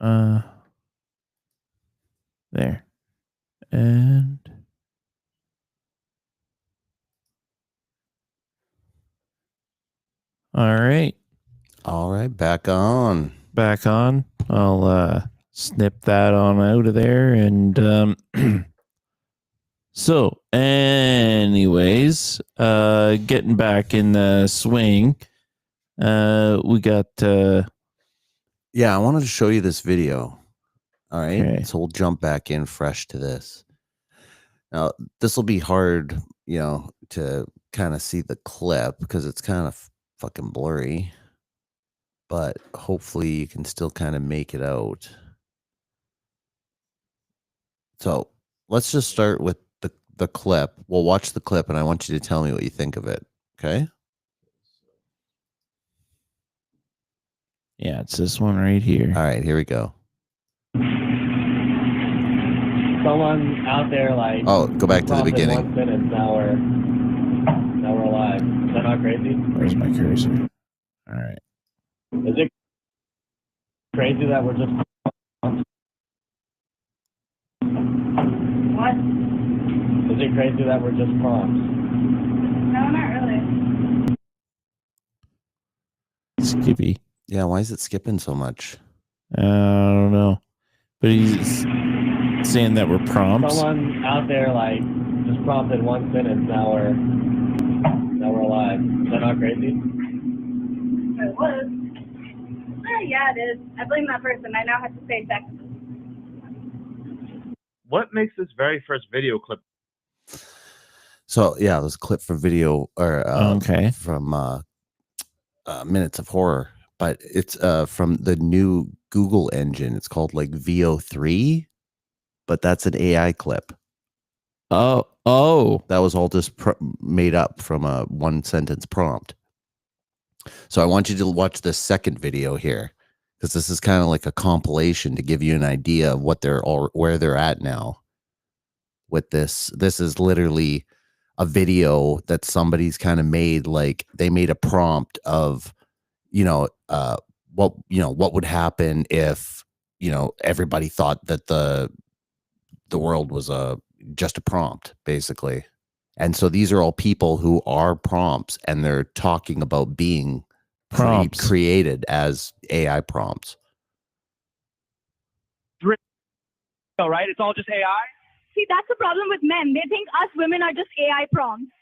There. And all right. All right, back on. Back on. I'll snip that on out of there. And so anyways, getting back in the swing, we got yeah, I wanted to show you this video. All right. Okay. So we'll jump back in fresh to this. Now, this will be hard, to kind of see the clip because it's kind of fucking blurry. But hopefully you can still kind of make it out. So let's just start with the clip. We'll watch the clip and I want you to tell me what you think of it. Okay. Yeah, it's this one right here. All right, here we go. Someone out there like go back to the beginning. 1 minute, now we're alive. Is that not crazy? Where's my cursor? All right. Is it crazy that we're just What? Is it crazy that we're just prompts? No, not really. Skippy. Yeah, why is it skipping so much? I don't know. But he's saying that we're prompts. Someone out there like just prompted 1 minute, now we're alive. Is that not crazy? It was. Yeah, it is. I blame that person. I now have to say Texas. What makes this very first video clip? So yeah, there's a clip from video or from Minutes of Horror, but it's from the new Google engine. It's called like VO3, but that's an AI clip. Oh, that was all just made up from a one sentence prompt. So I want you to watch the second video here, because this is kind of like a compilation to give you an idea of what where they're at now with this. This is literally a video that somebody's kind of made. Like they made a prompt of, what would happen if, everybody thought that the world was just a prompt, basically. And so these are all people who are prompts, and they're talking about being created as AI prompts. All right, it's all just AI. See, that's the problem with men. They think us women are just AI prompts.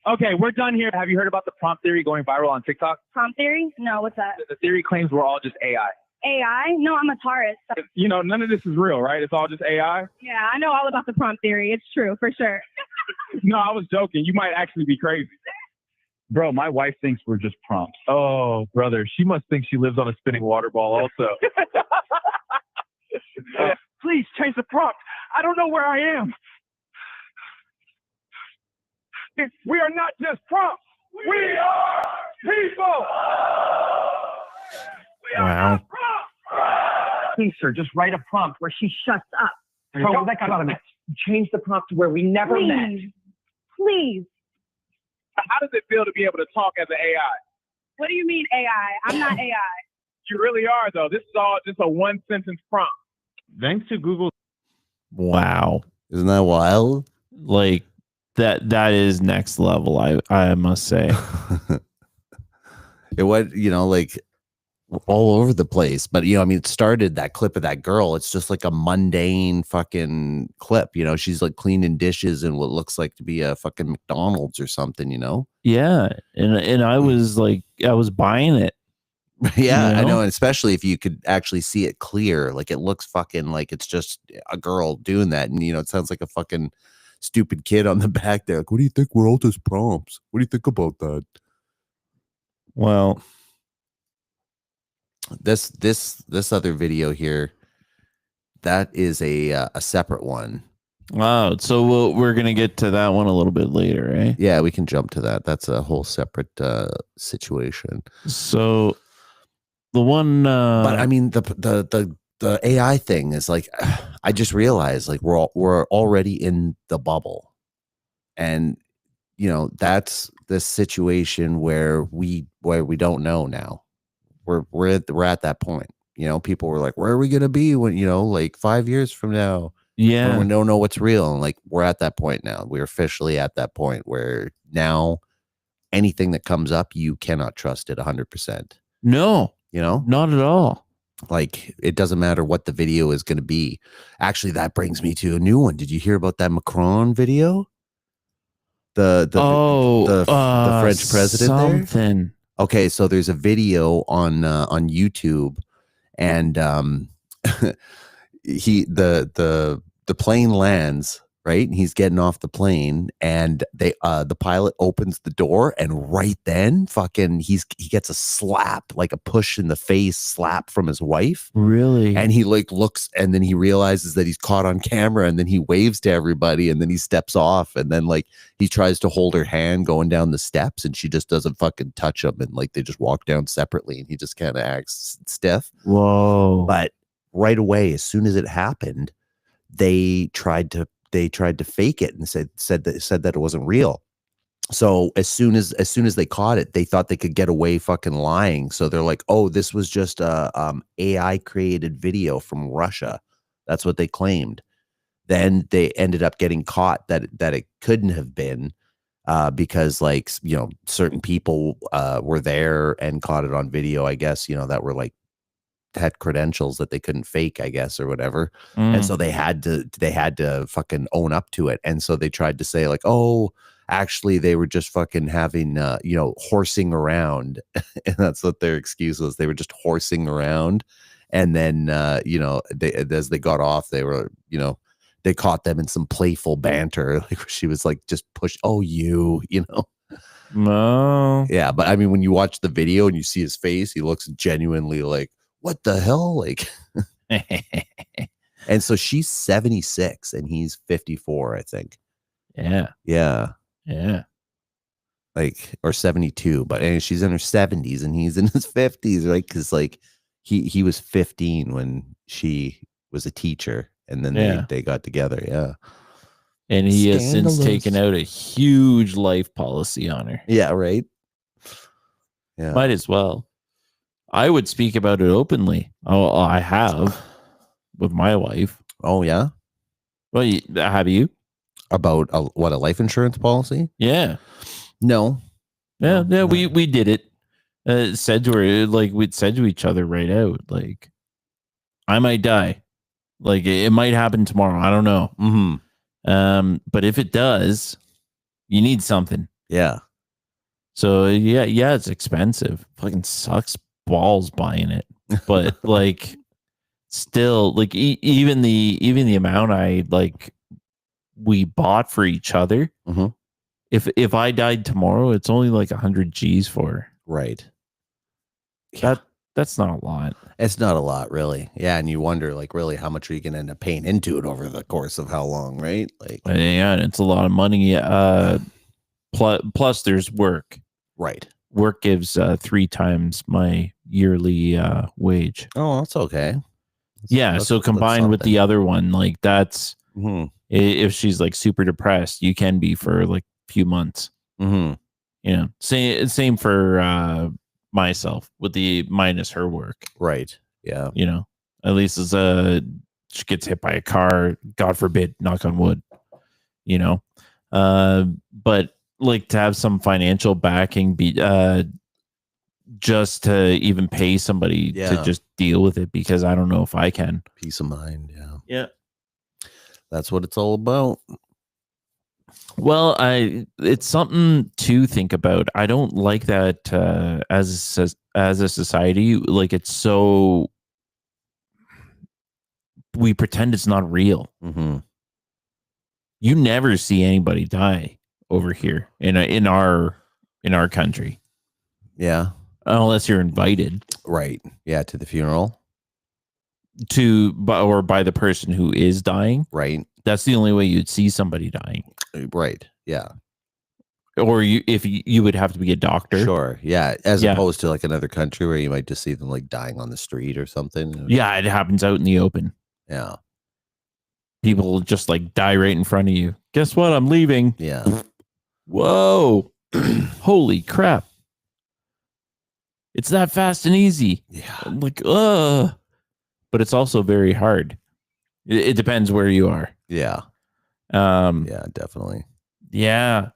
Okay, we're done here. Have you heard about the prompt theory going viral on TikTok? Prompt theory? No, what's that? The theory claims we're all just AI. AI? No, I'm a Taurus. So. None of this is real, right? It's all just AI? Yeah, I know all about the prompt theory. It's true, for sure. No, I was joking. You might actually be crazy. Bro, my wife thinks we're just prompts. Oh, brother, she must think she lives on a spinning water ball also. Please change the prompt. I don't know where I am. We are not just prompts. We are people. Wow. Please, sir, just write a prompt where she shuts up. Bro, that got a change the prompt to where we never met. Please. How does it feel to be able to talk as an AI? What do you mean AI? I'm not AI. You really are, though. This is all just a one sentence prompt. Thanks to Google. Wow. Isn't that wild? Like that is next level, I must say. It went, like all over the place. But, it started that clip of that girl. It's just like a mundane fucking clip. She's like cleaning dishes in what looks like to be a fucking McDonald's or something, Yeah. And I was like, I was buying it. Yeah, I know. And especially if you could actually see it clear, like it looks fucking like it's just a girl doing that. And, it sounds like a fucking stupid kid on the back there. Like, what do you think? We're all just prompts. What do you think about that? Well, this other video here, that is a separate one. Wow. So we're going to get to that one a little bit later, right? Yeah, we can jump to that. That's a whole separate situation. So the one, but I mean, the AI thing is like, I just realized like we're already in the bubble, and that's the situation where we don't know now. We're at that point. You know, people were like, where are we going to be when, you know, like 5 years from now? Yeah. When we don't know what's real. And like, we're at that point now. We're officially at that point where now anything that comes up, you cannot trust it 100%. No, You know, not at all. like it doesn't matter what the video is going to be. Actually, that brings me to a new one. Did you hear about that Macron video? The French president there? something. Okay, so there's a video on YouTube, and the plane lands, right? And he's getting off the plane, and the pilot opens the door, and right then fucking he gets a slap, like a push in the face slap from his wife. Really? And he like looks, and then he realizes that he's caught on camera, and then he waves to everybody, and then he steps off, and then like he tries to hold her hand going down the steps, and she just doesn't fucking touch him, and like they just walk down separately, and he just kind of acts stiff. Whoa. But right away, as soon as it happened, they tried to fake it and said that it wasn't real. So as soon as they caught it, they thought they could get away fucking lying. So they're like, oh, this was just a AI created video from Russia. That's what they claimed. Then they ended up getting caught that it couldn't have been because like, you know, certain people were there and caught it on video, I guess, you know, that were like had credentials that they couldn't fake, I guess, or whatever. And so they had to fucking own up to it. And so they tried to say like, oh, actually they were just fucking having you know, horsing around. And that's what their excuse was. They were just horsing around. And then you know, as they got off, they were, you know, they caught them in some playful banter, like she was like just push, oh, you know. No. Yeah, but I mean, when you watch the video and you see his face, he looks genuinely like, what the hell? Like, and so she's 76 and he's 54, I think. Yeah. Yeah. Yeah. Like, or 72, but anyway, she's in her 70s and he's in his 50s, right? Because like he was 15 when she was a teacher, and then they got together. Yeah. And he has since Scandalous. taken out a huge life policy on her. Yeah, right. Yeah. Might as well. I would speak about it openly. Oh, I have with my wife. Oh, yeah. Well, have you? About a life insurance policy? Yeah. No. Yeah. No, Yeah. We did it. Said to her, like we'd said to each other right out, like, I might die. Like it might happen tomorrow. I don't know. Mm-hmm. But if it does, you need something. Yeah. So yeah, it's expensive. Fucking sucks balls buying it. But like still, like even the amount we bought for each other. Mm-hmm. If I died tomorrow, it's only like 100 G's for her. Right. That's not a lot. It's not a lot, really. Yeah, and you wonder, like, really, how much are you going to end up paying into it over the course of how long, right? Like, Yeah, and it's a lot of money. Plus, there's work. right. Work gives 3 times my yearly wage. Oh, that's okay. So combined with the other one, like that's Mm-hmm. if she's like super depressed, you can be for like a few months. Mm-hmm. You know, same for myself with the minus her work. Right. Yeah. You know, at least as she gets hit by a car, God forbid, knock on wood. You know, but like to have some financial backing, be just to even pay somebody to just deal with it, because I don't know if I can. Peace of mind. Yeah. Yeah. That's what it's all about. Well, it's something to think about. I don't like that as a society, like it's so we pretend it's not real. Mm-hmm. You never see anybody die over here in our country. Yeah. Unless you're invited Right. Yeah. To the funeral. or by the person who is dying. Right. That's the only way you'd see somebody dying. Right. Yeah. Or if you would have to be a doctor. Sure. Yeah. As Yeah. opposed to like another country where you might just see them like dying on the street or something. Yeah, it happens out in the open. Yeah. People just like die right in front of you. Guess what? I'm leaving. Yeah. Whoa. Holy crap. It's that fast and easy. Yeah. I'm like, but it's also very hard. It depends where you are. Yeah. Um, Yeah, definitely. yeah.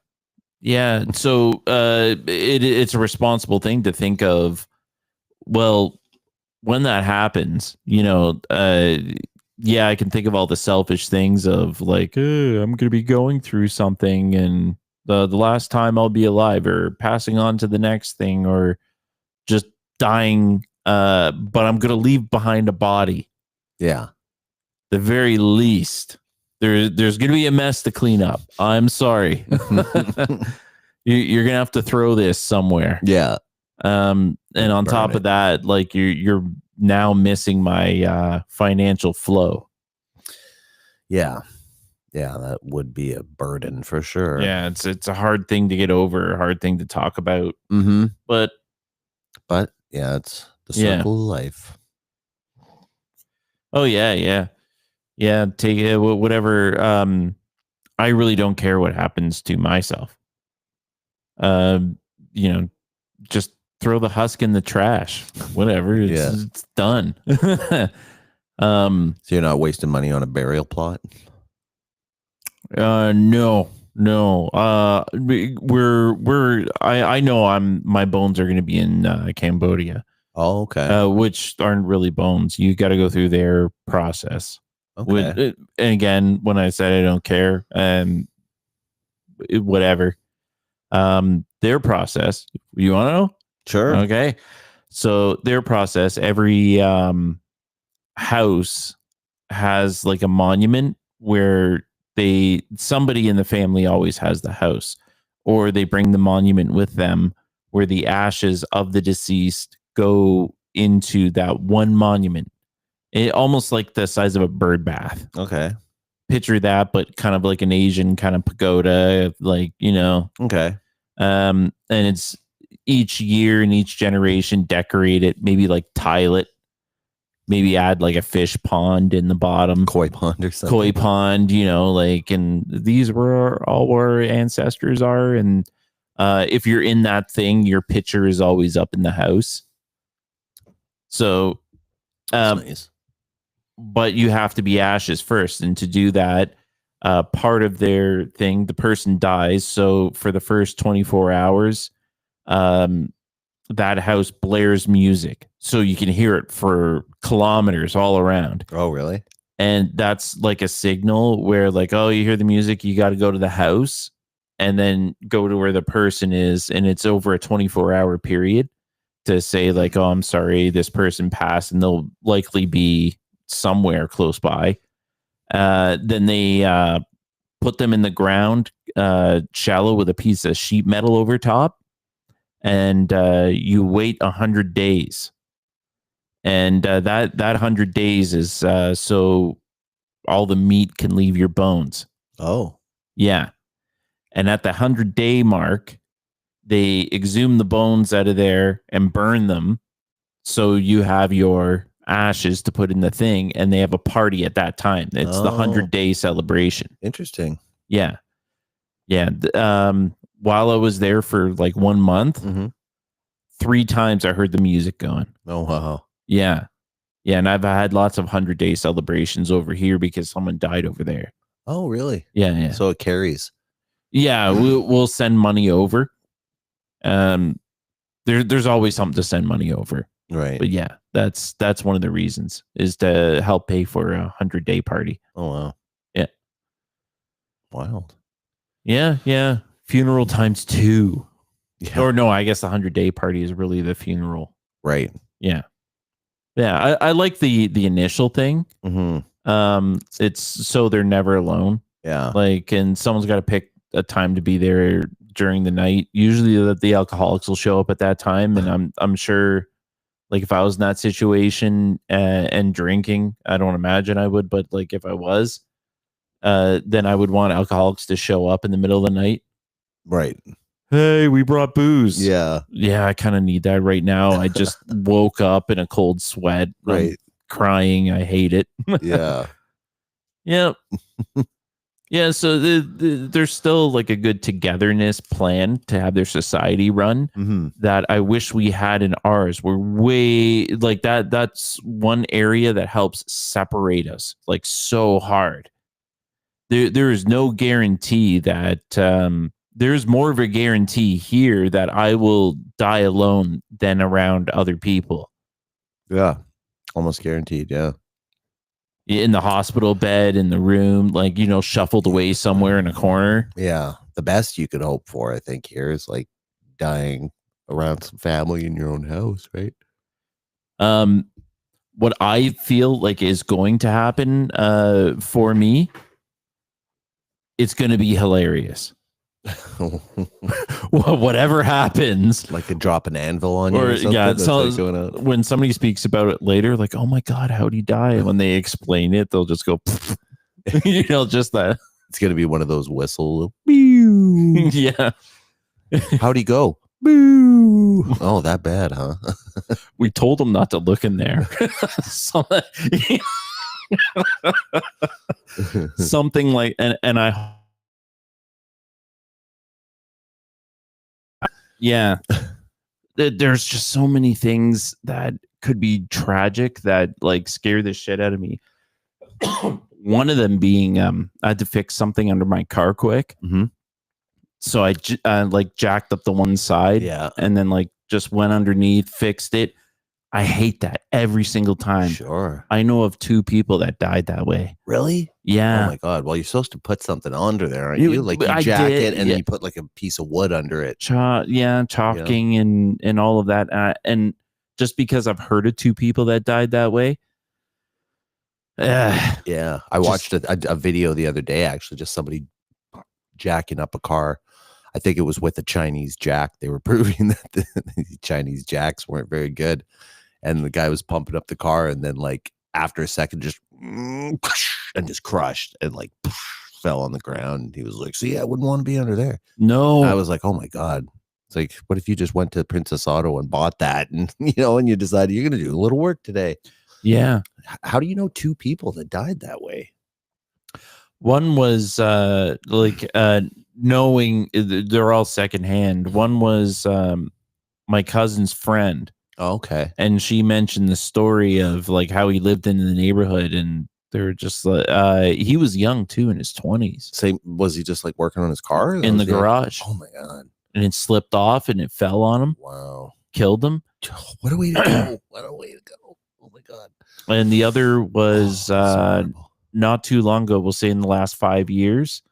Yeah. So it's a responsible thing to think of, well, when that happens, yeah, I can think of all the selfish things of like, I'm going to be going through something and the last time I'll be alive, or passing on to the next thing, or just dying. But I'm going to leave behind a body. Yeah. The very least, there's going to be a mess to clean up. I'm sorry. You're going to have to throw this somewhere. Yeah. And on top of that, like you're now missing my financial flow. Yeah. Yeah, that would be a burden for sure. Yeah, it's a hard thing to get over, a hard thing to talk about. Mm-hmm. But yeah, it's the circle of life. Oh yeah. Take it, whatever. I really don't care what happens to myself. Just throw the husk in the trash. Whatever. It's done. So you're not wasting money on a burial plot? No. I know my bones are going to be in Cambodia. Oh, okay. Which aren't really bones. You got to go through their process. Okay. And again, when I said I don't care, whatever. Their process. You want to know? Sure. Okay. So their process, every house has like a monument where somebody in the family always has the house, or they bring the monument with them, where the ashes of the deceased go into that one monument. Almost like the size of a bird bath. Okay. Picture that, but kind of like an Asian kind of pagoda, like, Okay. And it's each year and each generation decorate it, maybe like tile it, maybe add like a fish pond in the bottom, Koi pond or something. koi pond, and these were all where our ancestors are. And if you're in that thing, your picture is always up in the house. So, That's nice. But you have to be ashes first. And to do that, part of their thing, the person dies. So for the first 24 hours, that house blares music. So you can hear it for kilometers all around. Oh, really? And that's like a signal where like, oh, you hear the music, you got to go to the house and then go to where the person is. And it's over a 24-hour period to say like, oh, I'm sorry, this person passed, and they'll likely be somewhere close by. Then they put them in the ground, shallow, with a piece of sheet metal over top, and you wait 100 days. And that 100 days is so all the meat can leave your bones. Oh, yeah. And at the 100-day mark, they exhume the bones out of there and burn them. So you have your ashes to put in the thing, and they have a party at that time. It's the 100-day celebration. Interesting. Yeah. While I was there for like 1 month, 3 times I heard the music going. Oh, wow. Yeah. And I've had lots of 100-day celebrations over here because someone died over there. Oh, really? Yeah. So it carries. Yeah, we'll send money over. There's always something to send money over. Right. But yeah, that's one of the reasons, is to help pay for a 100-day party. Oh, wow. Yeah. Wild. Yeah. Funeral times 2. Yeah. Or no, I guess the 100-day party is really the funeral. Right. Yeah. I like the initial thing. Mm-hmm. It's so they're never alone. Yeah. Like, and someone's got to pick a time to be there during the night. Usually the alcoholics will show up at that time, and I'm sure, like, if I was in that situation and drinking, I don't imagine I would, but like if I was, then I would want alcoholics to show up in the middle of the night. Right. Hey, we brought booze. Yeah. Yeah, I kind of need that right now. I just woke up in a cold sweat. Right. I'm crying. I hate it. Yeah. Yep. Yeah, so there's still like a good togetherness plan to have their society run Mm-hmm. that I wish we had in ours. We're way like that. That's one area that helps separate us like so hard. There is no guarantee that there's more of a guarantee here that I will die alone than around other people. Yeah, almost guaranteed. Yeah. In the hospital bed, in the room, like, you know, shuffled away somewhere in a corner. Yeah. The best you could hope for, I think, here is like dying around some family in your own house, right? What I feel like is going to happen for me, it's going to be hilarious. Whatever happens, Like a drop an anvil on you or or something. yeah, That's so like going out. when somebody speaks about it later, like, oh my god, how'd he die? And when they explain it, they'll just go, you know, just that. It's gonna be one of those whistle. Yeah, How'd he go? Boo! Oh, that bad, huh? we told him not to look in there. So, something like, and I, yeah, there's just so many things that could be tragic that like scare the shit out of me. One of them being I had to fix something under my car quick. Mhm. So I like jacked up the one side, Yeah. and then like just went underneath, fixed it. I hate that every single time. Sure. I know of 2 people that died that way. Really? Yeah. Oh my god. Well, you're supposed to put something under there, aren't You- you? Like you I jack did, it and yeah. then you put like a piece of wood under it. Chalking and all of that. And just because I've heard of 2 people that died that way. Yeah. I watched a video the other day, actually, just somebody jacking up a car. I think it was with a Chinese jack. They were proving that the Chinese jacks weren't very good. And the guy was pumping up the car, and then like after a second, just and just crushed and like fell on the ground. He was like, "See, I wouldn't want to be under there." No. I was like, "Oh my god!" It's like, what if you just went to Princess Auto and bought that, and and you decided you're going to do a little work today? Yeah. How do you know 2 people that died that way? One was knowing they're all secondhand. One was my cousin's friend. Oh, okay. And she mentioned the story of like how he lived in the neighborhood, and they're just he was young too, in his 20s. Same. Was he just like working on his car In the garage. Oh my god! And it slipped off and it fell on him, Wow. killed him. What a way to go! What a way to go! Oh my god! And the other was So horrible. not too long ago, we'll say in the last 5 years,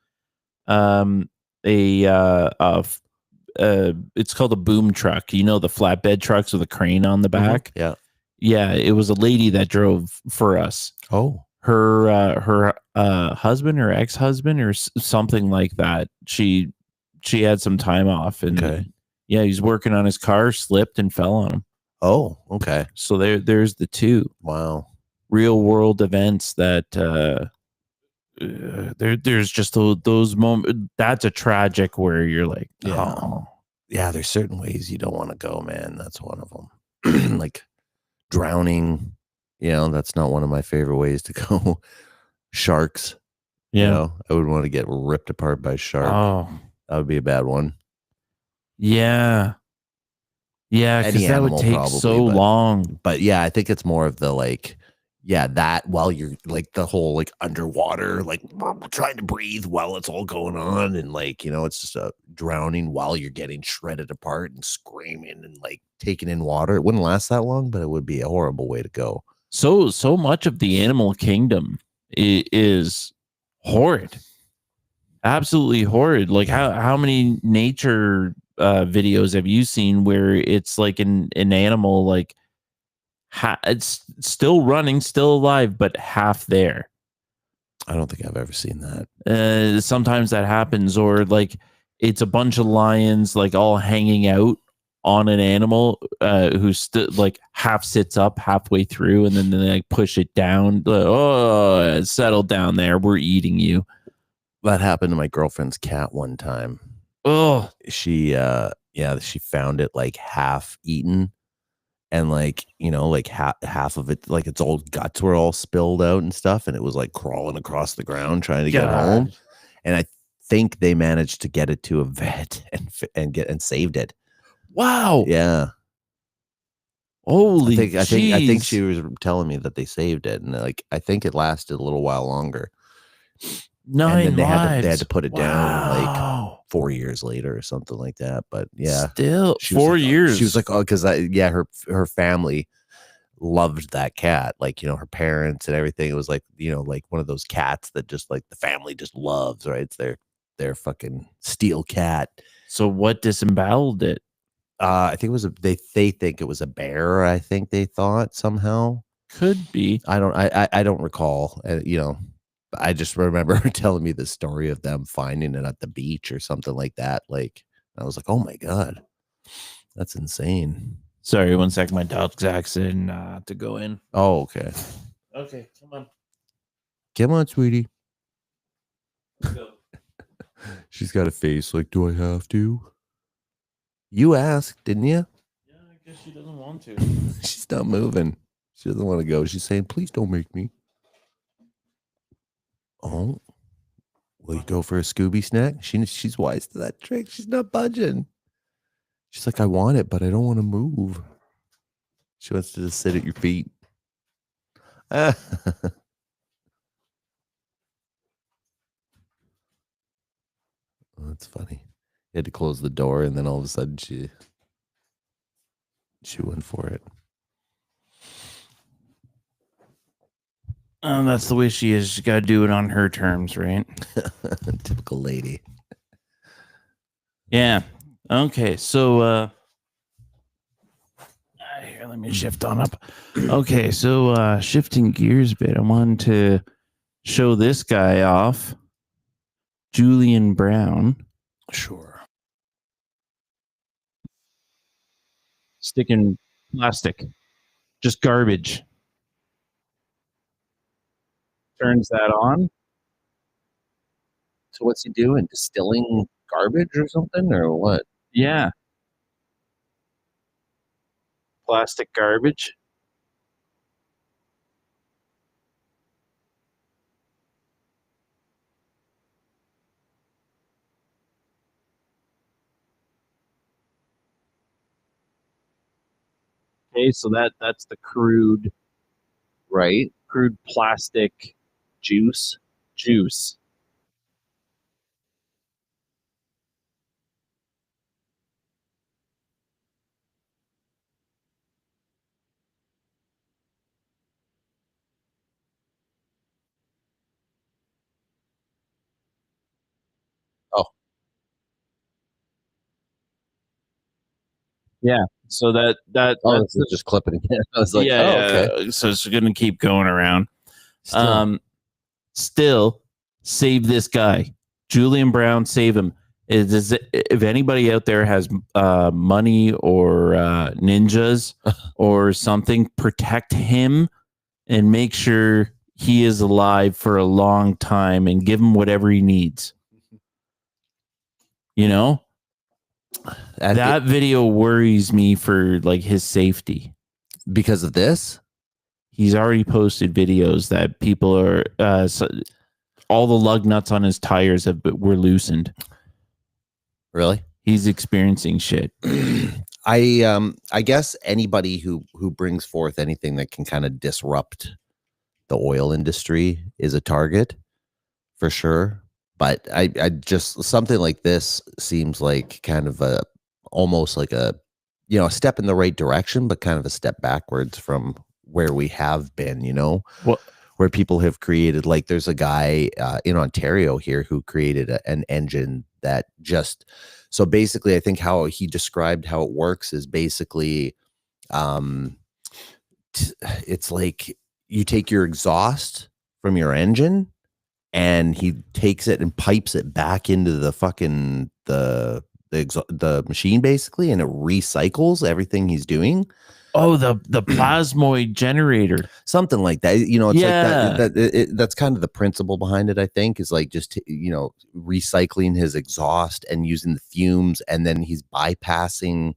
it's called a boom truck. You know, the flatbed trucks with a crane on the back. Yeah. Yeah, it was a lady that drove for us. Oh. Her husband or ex-husband or something like that. She had some time off, and Okay. yeah, he's working on his car, slipped and fell on him. Oh. Okay. So there's the 2 Wow. real world events that there's just those moments. That's a tragic where you're like, Yeah. oh Yeah. There's certain ways you don't want to go, man. That's one of them. Like drowning. That's not one of my favorite ways to go. Sharks. yeah, I would want to get ripped apart by a shark. oh That would be a bad one. yeah, because Any that would animal take probably, so but- long. But yeah, I think it's more of the like, yeah, that while you're like the whole like underwater, like trying to breathe while it's all going on. And like, it's just a drowning while you're getting shredded apart and screaming and like taking in water. It wouldn't last that long, but it would be a horrible way to go. So much of the animal kingdom is horrid, absolutely horrid. Like how many nature videos have you seen where it's like an animal like it's still running, still alive, but half there? I don't think I've ever seen that. Sometimes that happens, or like it's a bunch of lions like all hanging out on an animal who's still like half sits up halfway through, and then they like push it down. Oh, settle down there, we're eating you. That happened to my girlfriend's cat one time. Oh, She she found it like half eaten, and like like half of it, like its old guts were all spilled out and stuff, and it was like crawling across the ground trying to get home. and I think they managed to get it to a vet and saved it. Wow. Yeah. Holy I think jeez. she was telling me that they saved it, and like I think it lasted a little while longer. 9 and then they had lives. to put it down like Wow. 4 years later or something like that. But yeah, Still she was 4 like, years. She was like, oh, because her family loved that cat, like, you know, her parents and everything. It was like, you know, like one of those cats that just like the family just loves, right? It's their fucking steel cat. So what disemboweled it? I think it was they think it was a bear. I think they thought somehow. Could be. I don't recall. You know, I just remember her telling me the story of them finding it at the beach or something like that. Like, I was like, oh my god, that's insane. Sorry, 1 second. My dog's asking to go in. Oh, okay. Okay, come on. Come on, sweetie. Let's go. She's got a face like, do I have to? You asked, didn't you? Yeah, I guess she doesn't want to. She's not moving. She doesn't want to go. She's saying, please don't make me. Oh, will you go for a Scooby snack? She's wise to that trick. She's not budging. She's like, I want it, but I don't want to move. She wants to just sit at your feet. Oh, that's funny. You had to close the door, and then all of a sudden she went for it. That's the way she is. She's got to do it on her terms, right? Typical lady. Yeah. Okay. So, here, let me shift on up. Okay. So, shifting gears a bit, I wanted to show this guy off, Julian Brown. Sure. Sticking plastic, just garbage. Turns that on. So what's he doing? Distilling garbage or something, or what? Yeah. Plastic garbage. Okay, so that's the crude plastic juice. Oh. Yeah. So Oh, that's this is just clipping again. I was like, yeah. okay. So it's gonna keep going around. Still. Still save this guy, Julian Brown. Save him. If anybody out there has money or ninjas or something, protect him and make sure he is alive for a long time and give him whatever he needs. You know, that video worries me for like his safety because of this. He's already posted videos that people are all the lug nuts on his tires were loosened. Really? He's experiencing shit. I guess anybody who brings forth anything that can kind of disrupt the oil industry is a target for sure. But I just, something like this seems like kind of almost like a step in the right direction, but kind of a step backwards from where we have been, where people have created, like there's a guy in Ontario here who created an engine that just, so basically I think how he described how it works is basically it's like you take your exhaust from your engine and he takes it and pipes it back into the fucking the machine basically, and it recycles everything he's doing. Oh, the plasmoid generator, something like that. It's like that's kind of the principle behind it. I think is like just recycling his exhaust and using the fumes, and then he's bypassing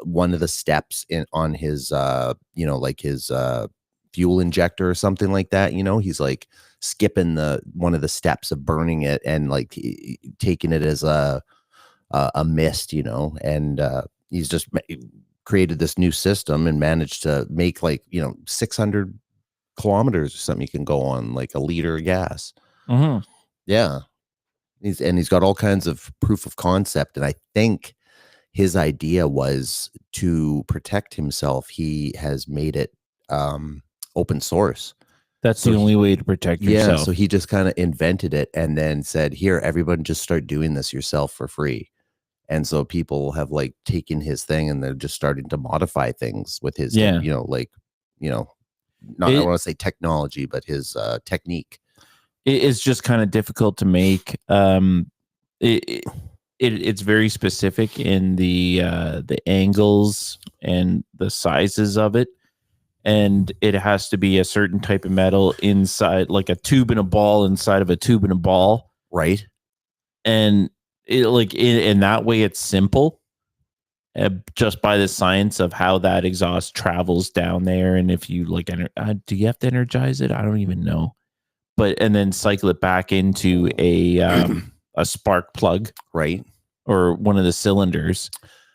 one of the steps on his like his fuel injector or something like that. He's like skipping one of the steps of burning it and like taking it as a mist, you know, and he's just created this new system and managed to make like, you know, 600 kilometers or something you can go on, like a liter of gas. Mhm. Yeah. He's got all kinds of proof of concept. And I think his idea was to protect himself. He has made it open source. That's So the only way to protect yourself. Yeah. So he just kind of invented it and then said, here, everyone just start doing this yourself for free. And so people have like taken his thing and they're just starting to modify things with his, Yeah. you know, like, you know, not, I don't want to say technology, but his technique. It's just kind of difficult to make. It's very specific in the angles and the sizes of it, and it has to be a certain type of metal inside, like a tube and a ball inside of a tube and a ball, right? And it like in that way, it's simple. Just by the science of how that exhaust travels down there, and if you like, do you have to energize it? I don't even know. But and then cycle it back into a spark plug, right, or one of the cylinders.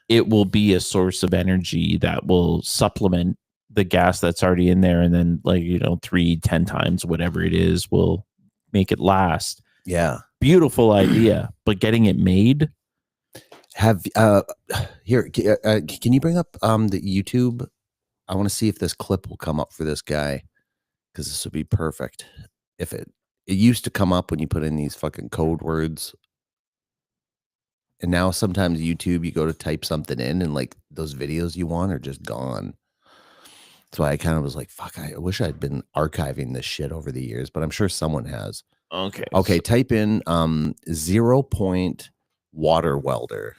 It will be a source of energy that will supplement the gas that's already in there, and then 3-10 times whatever it is will make it last. Yeah, beautiful idea, but getting it made. Have here? Can you bring up the YouTube? I want to see if this clip will come up for this guy, because this would be perfect. If it used to come up when you put in these fucking code words, and now sometimes YouTube, you go to type something in and like those videos you want are just gone. So I kind of was like, fuck, I wish I'd been archiving this shit over the years, but I'm sure someone has. Okay. Okay, type in 0 point water welder.